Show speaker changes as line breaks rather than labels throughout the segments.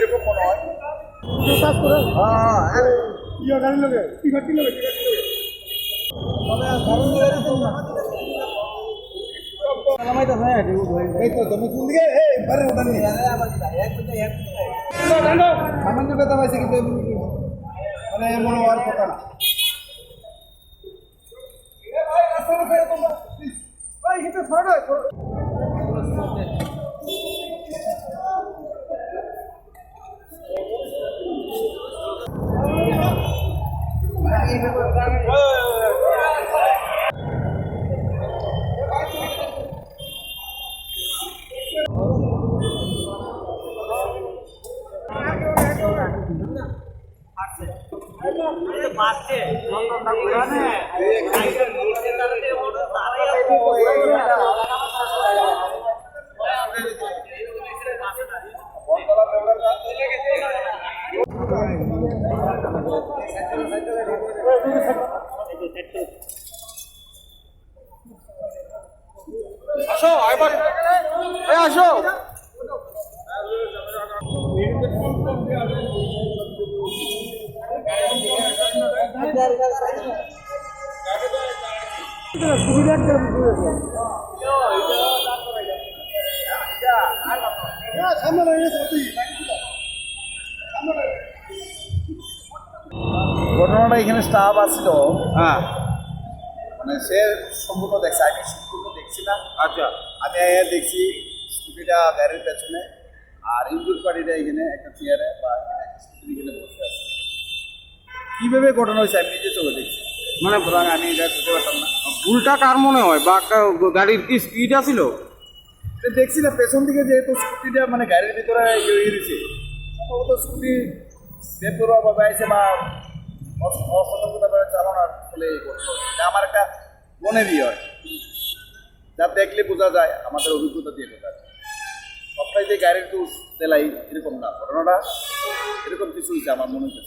এরকম মনে হয়। হ্যাঁ গাড়ি লোকে টিকাটি লোকে সামান্য ব্যথা পাইছে কিন্তু মানে মনে হওয়ার কথা না। আসো আইবার আসো ঘটনাটা এখানে স্টাফ আসছিল। হ্যাঁ মানে সে সম্পূর্ণ দেখছে, আমি সম্পূর্ণ দেখছি না। আচ্ছা আমি দেখছি স্কুটিটা গাড়ির পেছনে আর ইনজুর পার্টিটা এখানে একটা চেয়ারে বা স্কুটি এখানে বসে আছে। কীভাবে ঘটনা হয়েছে আমি নিজে চলে দেখছি, মানে আমি এটা বুঝতে পারতাম না।
ভুলটা কার মনে হয় বা গাড়ির কি স্পিড আছিল?
দেখছি না পেছন দিকে যেহেতু স্কুটিটা মানে গাড়ির ভিতরে ইয়ে দিচ্ছে, সম্ভবত স্কুটি বেপরোয়াভাবে আছে বা অসতর্কতাভাবে চালানোর ফলে এই ঘটনা। আমার একটা মনে দিয়ে হয়, যা দেখলে বোঝা যায়, আমাদের অভিজ্ঞতা দিয়ে বোঝা যায়। সবটাই যে গাড়ির দোষ দেলাই এরকম না, ঘটনাটা এরকম কিছু হয়েছে আমার মনে হচ্ছে।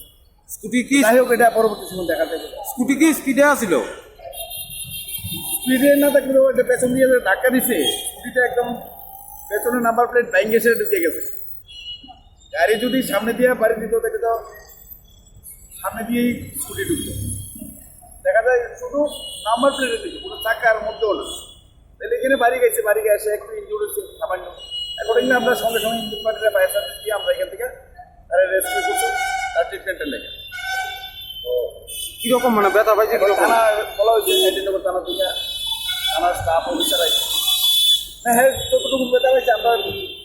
স্কুটি কি
যাই হোক এটা পরবর্তী সময় দেখা যাবে।
স্কুটি কি স্পিডে আছিল?
স্পিডে না থাকলে ওইটা পেছন দিয়ে ধাক্কা দিছে, স্কুটিটা একদম পেছনের নাম্বার প্লেট ভেঙে এসে ঢুকে গেছে। গাড়ি যদি সামনে দিয়ে বাড়ি দিত তাকে তো সামনে দিয়েই স্কুটি ঢুকতো, দেখা যায় শুধু নাম্বার প্লেটের দিকে, পুরো চাকার মধ্যেও না। তাহলে এখানে বাড়ি গেছে, বাড়ি গিয়ে এসে একটু ইনজুর হচ্ছে সামান্য। অ্যাকর্ডিংলি আমরা সঙ্গে সঙ্গে ইনজুর পার্টিরা ফায়ার সার্ভিস দিয়ে আমরা এখান থেকে তারা রেস্কিউ করছি, তার ট্রিটমেন্টের লেগে। তো
কিরকম মানে ব্যথা পাইছে?
থানা বলা হয়েছে এডিনগর থানা থেকে, থানার স্টাফ অফিসার আছে। হ্যাঁ যতটুকু ব্যথা হয়েছে আমরা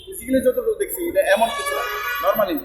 ফিজিক্যালি যতটুকু দেখছি এটা এমন কিছু না, নর্মালি।